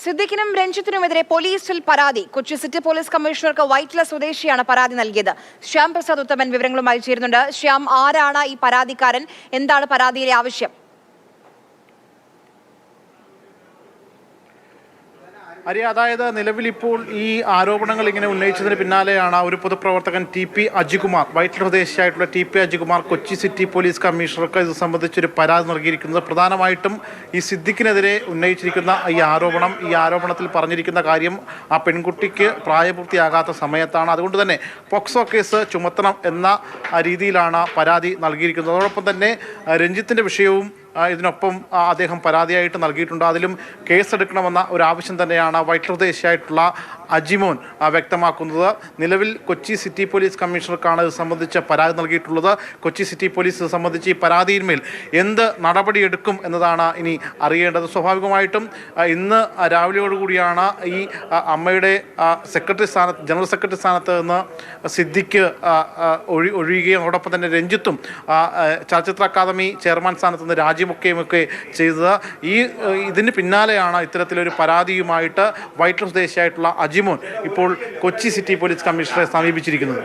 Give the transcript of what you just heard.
സിദ്ദിഖിനും രഞ്ജിത്തിനുമെതിരെ പോലീസിൽ പരാതി. Kochi city police കമ്മീഷണർക്ക് വൈറ്റ്ല സ്വദേശിയാണ് പരാതി നൽകിയത്. ശ്യാം പ്രസാദ് ഉത്തമൻ വിവരങ്ങളുമായി ചേരുന്നുണ്ട്. ശ്യാം, ആരാണ് ഈ പരാതിക്കാരൻ? എന്താണ് പരാതിയിലെ ആവശ്യം? അതായത് നിലവിൽ ഇപ്പോൾ ഈ ആരോപണങ്ങൾ ഇങ്ങനെ ഉന്നയിച്ചതിന് പിന്നാലെയാണ് ഒരു പൊതുപ്രവർത്തകൻ TP അജികുമാർ, വൈറ്റില സ്വദേശിയായിട്ടുള്ള TP Ajikumar Kochi city police കമ്മീഷണർക്ക് ഇത് സംബന്ധിച്ചൊരു പരാതി നൽകിയിരിക്കുന്നത്. പ്രധാനമായിട്ടും ഈ സിദ്ദിഖിനെതിരെ ഉന്നയിച്ചിരിക്കുന്ന ഈ ആരോപണത്തിൽ പറഞ്ഞിരിക്കുന്ന കാര്യം ആ പെൺകുട്ടിക്ക് പ്രായപൂർത്തിയാകാത്ത സമയത്താണ്. അതുകൊണ്ട് തന്നെ പോക്സോ കേസ് ചുമത്തണം എന്ന രീതിയിലാണ് പരാതി നൽകിയിരിക്കുന്നത്. അതോടൊപ്പം തന്നെ രഞ്ജിത്തിൻ്റെ വിഷയവും ഇതിനൊപ്പം അദ്ദേഹം പരാതിയായിട്ട് നൽകിയിട്ടുണ്ട്. അതിലും കേസെടുക്കണമെന്ന ഒരു ആവശ്യം തന്നെയാണ് വൈറ്റില സ്വദേശിയായിട്ടുള്ള അജിമോൻ വ്യക്തമാക്കുന്നത്. നിലവിൽ കൊച്ചി സിറ്റി പോലീസ് കമ്മീഷണർക്കാണ് ഇത് സംബന്ധിച്ച് പരാതി നൽകിയിട്ടുള്ളത്. കൊച്ചി സിറ്റി പോലീസ് ഇത് സംബന്ധിച്ച് ഈ പരാതിയിന്മേൽ എന്ത് നടപടിയെടുക്കും എന്നതാണ് ഇനി അറിയേണ്ടത്. സ്വാഭാവികമായിട്ടും ഇന്ന് രാവിലെയോടുകൂടിയാണ് ഈ അമ്മയുടെ ജനറൽ സെക്രട്ടറി സ്ഥാനത്ത് നിന്ന് സിദ്ദിഖ് ഒഴിയുകയും അതോടൊപ്പം തന്നെ രഞ്ജിത്തും ചലച്ചിത്ര അക്കാദമി ചെയർമാൻ സ്ഥാനത്ത് നിന്ന് രാജിവെക്കുകയുമൊക്കെ ചെയ്തത്. ഇതിന് പിന്നാലെയാണ് ഇത്തരത്തിലൊരു പരാതിയുമായിട്ട് വൈറ്റില സ്വദേശിയായിട്ടുള്ള അജിമോൻ ഇപ്പോൾ കൊച്ചി സിറ്റി പോലീസ് കമ്മീഷണറെ സമീപിച്ചിരിക്കുന്നത്.